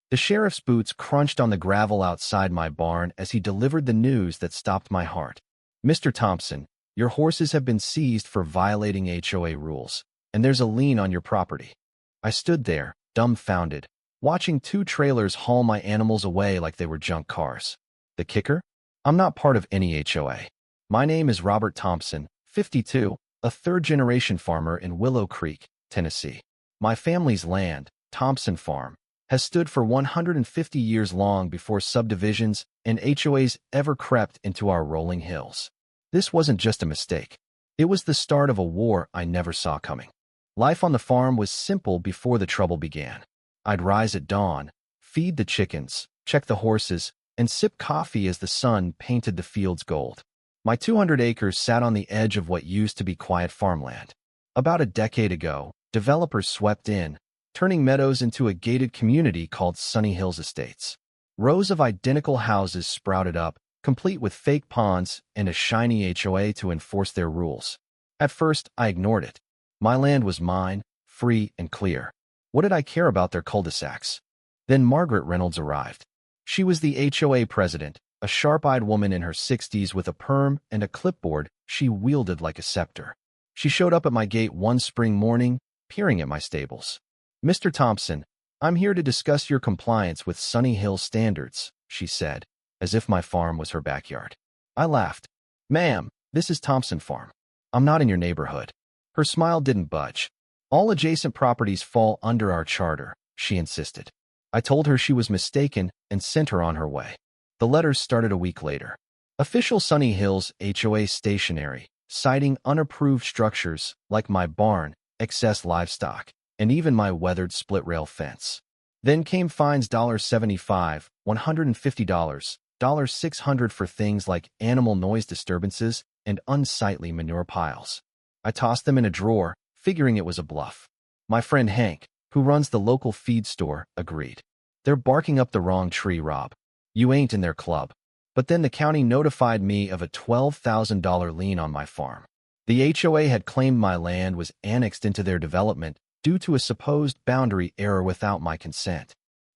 The sheriff's boots crunched on the gravel outside my barn as he delivered the news that stopped my heart. "Mr. Thompson, your horses have been seized for violating HOA rules, and there's a lien on your property." I stood there, dumbfounded, watching two trailers haul my animals away like they were junk cars. The kicker? I'm not part of any HOA. My name is Robert Thompson, 52, a third-generation farmer in Willow Creek, Tennessee. My family's land, Thompson Farm, has stood for 150 years long before subdivisions and HOAs ever crept into our rolling hills. This wasn't just a mistake. It was the start of a war I never saw coming. Life on the farm was simple before the trouble began. I'd rise at dawn, feed the chickens, check the horses, and sip coffee as the sun painted the fields gold. My 200 acres sat on the edge of what used to be quiet farmland. About a decade ago, developers swept in, turning meadows into a gated community called Sunny Hills Estates. Rows of identical houses sprouted up, complete with fake ponds and a shiny HOA to enforce their rules. At first, I ignored it. My land was mine, free and clear. What did I care about their cul-de-sacs? Then Margaret Reynolds arrived. She was the HOA president, a sharp-eyed woman in her 60s with a perm and a clipboard she wielded like a scepter. She showed up at my gate one spring morning, peering at my stables. "Mr. Thompson, I'm here to discuss your compliance with Sunny Hill standards," she said, as if my farm was her backyard. I laughed. "Ma'am, this is Thompson Farm. I'm not in your neighborhood." Her smile didn't budge. "All adjacent properties fall under our charter," she insisted. I told her she was mistaken and sent her on her way. The letters started a week later. Official Sunny Hills HOA stationery, citing unapproved structures like my barn, excess livestock, and even my weathered split-rail fence. Then came fines $75, $150, $600 for things like animal noise disturbances and unsightly manure piles. I tossed them in a drawer, figuring it was a bluff. My friend Hank, who runs the local feed store, agreed. "They're barking up the wrong tree, Rob. You ain't in their club." But then the county notified me of a $12,000 lien on my farm. The HOA had claimed my land was annexed into their development due to a supposed boundary error without my consent.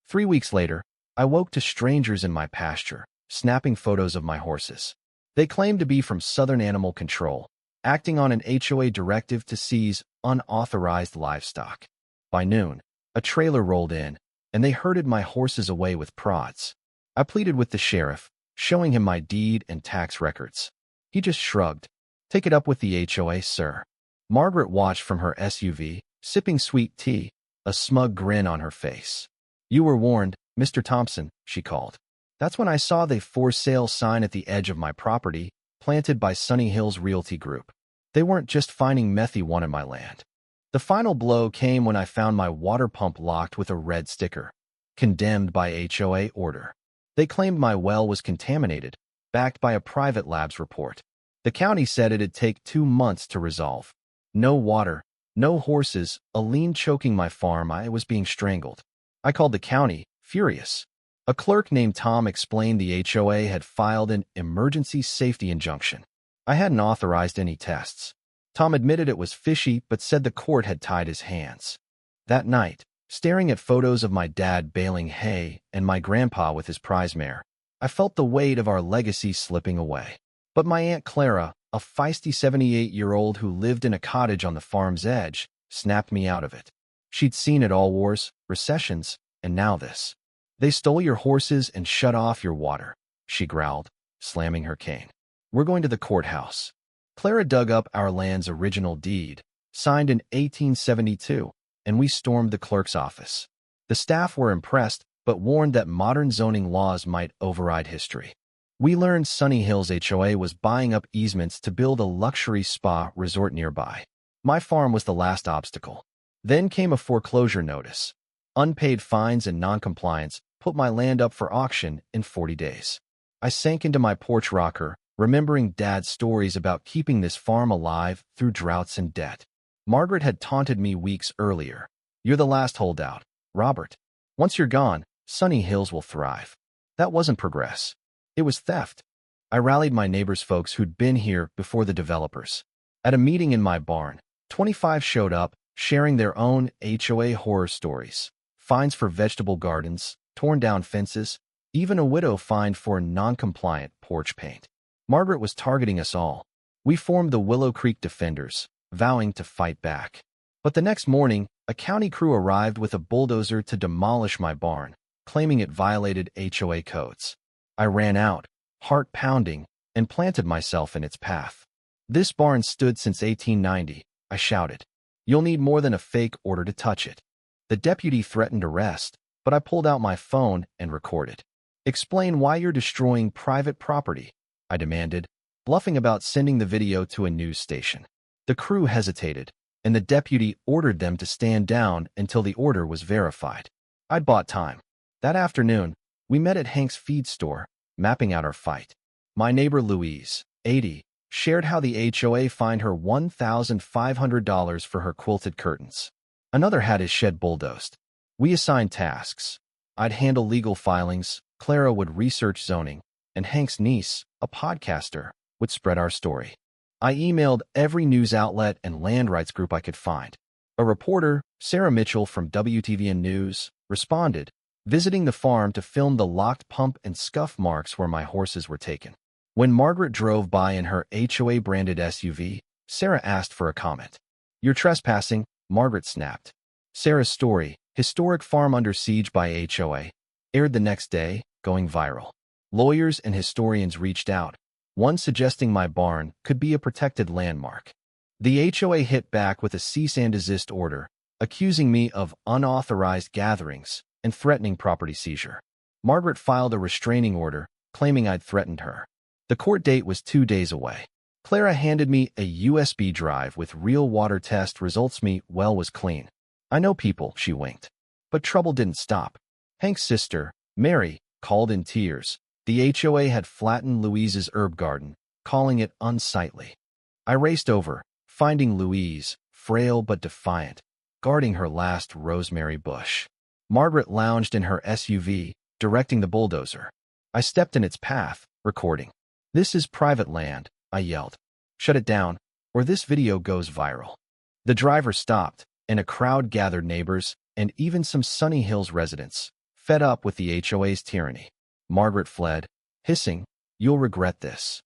3 weeks later, I woke to strangers in my pasture, snapping photos of my horses. They claimed to be from Southern Animal Control, acting on an HOA directive to seize unauthorized livestock. By noon, a trailer rolled in, and they herded my horses away with prods. I pleaded with the sheriff, showing him my deed and tax records. He just shrugged. "Take it up with the HOA, sir." Margaret watched from her SUV, sipping sweet tea, a smug grin on her face. "You were warned, Mr. Thompson," she called. That's when I saw the for sale sign at the edge of my property, planted by Sunny Hills Realty Group. They weren't just finding meth, he wanted my land. The final blow came when I found my water pump locked with a red sticker. Condemned by HOA order. They claimed my well was contaminated, backed by a private lab's report. The county said it'd take 2 months to resolve. No water, no horses, a lien choking my farm. I was being strangled. I called the county, furious. A clerk named Tom explained the HOA had filed an emergency safety injunction. I hadn't authorized any tests. Tom admitted it was fishy, but said the court had tied his hands. That night, staring at photos of my dad baling hay and my grandpa with his prize mare, I felt the weight of our legacy slipping away. But my Aunt Clara, a feisty 78-year-old who lived in a cottage on the farm's edge, snapped me out of it. She'd seen it all: wars, recessions, and now this. "They stole your horses and shut off your water," she growled, slamming her cane. "We're going to the courthouse." Clara dug up our land's original deed, signed in 1872, and we stormed the clerk's office. The staff were impressed, but warned that modern zoning laws might override history. We learned Sunny Hills HOA was buying up easements to build a luxury spa resort nearby. My farm was the last obstacle. Then came a foreclosure notice. Unpaid fines and noncompliance put my land up for auction in 40 days. I sank into my porch rocker, remembering Dad's stories about keeping this farm alive through droughts and debt. Margaret had taunted me weeks earlier. "You're the last holdout, Robert. Once you're gone, Sunny Hills will thrive." That wasn't progress. It was theft. I rallied my neighbors, folks who'd been here before the developers. At a meeting in my barn, 25 showed up, sharing their own HOA horror stories. Fines for vegetable gardens, torn down fences, even a widow fined for non-compliant porch paint. Margaret was targeting us all. We formed the Willow Creek Defenders, vowing to fight back. But the next morning, a county crew arrived with a bulldozer to demolish my barn, claiming it violated HOA codes. I ran out, heart pounding, and planted myself in its path. "This barn stood since 1890, I shouted. "You'll need more than a fake order to touch it." The deputy threatened arrest, but I pulled out my phone and recorded. "Explain why you're destroying private property," I demanded, bluffing about sending the video to a news station. The crew hesitated, and the deputy ordered them to stand down until the order was verified. I'd bought time. That afternoon, we met at Hank's feed store, mapping out our fight. My neighbor Louise, 80, shared how the HOA fined her $1,500 for her quilted curtains. Another had his shed bulldozed. We assigned tasks. I'd handle legal filings, Clara would research zoning, and Hank's niece, a podcaster, would spread our story. I emailed every news outlet and land rights group I could find. A reporter, Sarah Mitchell from WTVN News, responded, visiting the farm to film the locked pump and scuff marks where my horses were taken. When Margaret drove by in her HOA-branded SUV, Sarah asked for a comment. "You're trespassing," Margaret snapped. Sarah's story, "Historic Farm Under Siege by HOA," aired the next day, going viral. Lawyers and historians reached out, one suggesting my barn could be a protected landmark. The HOA hit back with a cease and desist order, accusing me of unauthorized gatherings and threatening property seizure. Margaret filed a restraining order, claiming I'd threatened her. The court date was 2 days away. Clara handed me a USB drive with real water test results. Me well was clean. "I know people," she winked. But trouble didn't stop. Hank's sister, Mary, called in tears. The HOA had flattened Louise's herb garden, calling it unsightly. I raced over, finding Louise, frail but defiant, guarding her last rosemary bush. Margaret lounged in her SUV, directing the bulldozer. I stepped in its path, recording. "This is private land," I yelled. "Shut it down, or this video goes viral." The driver stopped, and a crowd gathered, neighbors, and even some Sunny Hills residents, fed up with the HOA's tyranny. Margaret fled, hissing, "You'll regret this."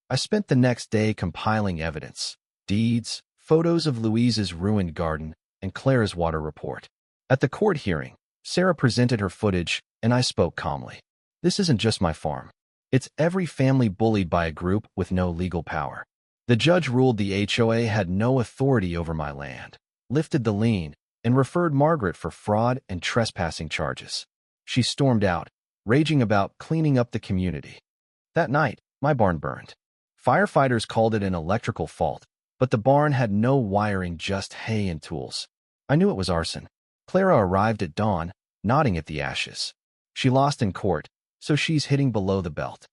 I spent the next day compiling evidence, deeds, photos of Louise's ruined garden, and Clara's water report. At the court hearing, Sarah presented her footage, and I spoke calmly. "This isn't just my farm. It's every family bullied by a group with no legal power." The judge ruled the HOA had no authority over my land, lifted the lien, and referred Margaret for fraud and trespassing charges. She stormed out, raging about cleaning up the community. That night, my barn burned. Firefighters called it an electrical fault, but the barn had no wiring, just hay and tools. I knew it was arson. Clara arrived at dawn, nodding at the ashes. She lost in court, so she's hitting below the belt.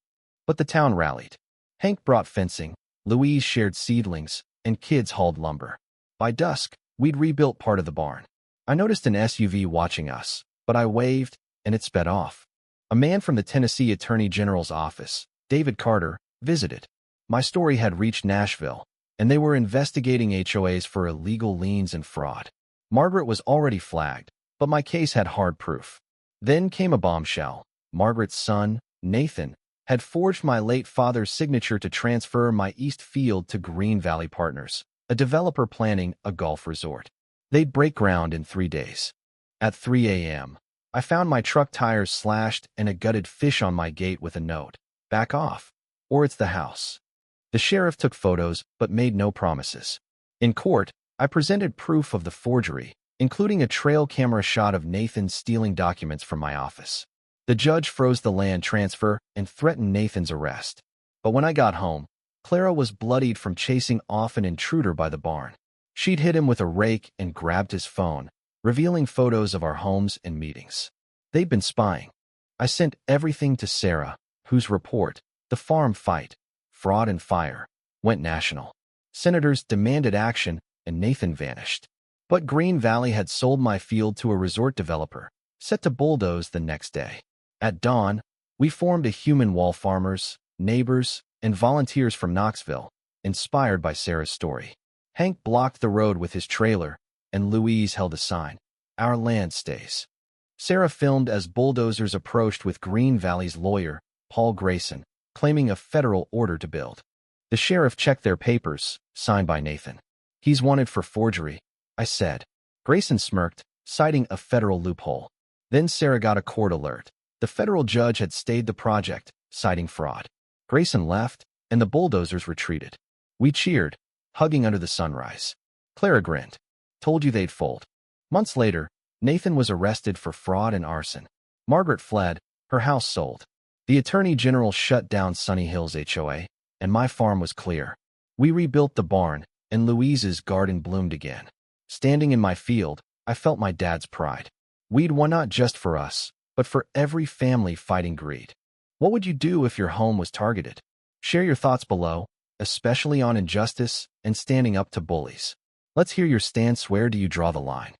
But the town rallied. Hank brought fencing, Louise shared seedlings, and kids hauled lumber. By dusk, we'd rebuilt part of the barn. I noticed an SUV watching us, but I waved, and it sped off. A man from the Tennessee Attorney General's office, David Carter, visited. My story had reached Nashville, and they were investigating HOAs for illegal liens and fraud. Margaret was already flagged, but my case had hard proof. Then came a bombshell. Margaret's son, Nathan, had forged my late father's signature to transfer my East Field to Green Valley Partners, a developer planning a golf resort. They'd break ground in 3 days. At 3 a.m., I found my truck tires slashed and a gutted fish on my gate with a note, "Back off, or it's the house." The sheriff took photos but made no promises. In court, I presented proof of the forgery, including a trail camera shot of Nathan stealing documents from my office. The judge froze the land transfer and threatened Nathan's arrest. But when I got home, Clara was bloodied from chasing off an intruder by the barn. She'd hit him with a rake and grabbed his phone, revealing photos of our homes and meetings. They'd been spying. I sent everything to Sarah, whose report, "The Farm Fight, Fraud and Fire," went national. Senators demanded action, and Nathan vanished. But Green Valley had sold my field to a resort developer, set to bulldoze the next day. At dawn, we formed a human wall, farmers, neighbors, and volunteers from Knoxville, inspired by Sarah's story. Hank blocked the road with his trailer, and Louise held a sign, "Our land stays." Sarah filmed as bulldozers approached with Green Valley's lawyer, Paul Grayson, claiming a federal order to build. The sheriff checked their papers, signed by Nathan. "He's wanted for forgery," I said. Grayson smirked, citing a federal loophole. Then Sarah got a court alert. The federal judge had stayed the project, citing fraud. Grayson left, and the bulldozers retreated. We cheered, hugging under the sunrise. Clara grinned. "Told you they'd fold." Months later, Nathan was arrested for fraud and arson. Margaret fled, her house sold. The Attorney General shut down Sunny Hills HOA, and my farm was clear. We rebuilt the barn, and Louise's garden bloomed again. Standing in my field, I felt my dad's pride. We'd won not just for us, but for every family fighting greed. What would you do if your home was targeted? Share your thoughts below, especially on injustice and standing up to bullies. Let's hear your stance. Where do you draw the line?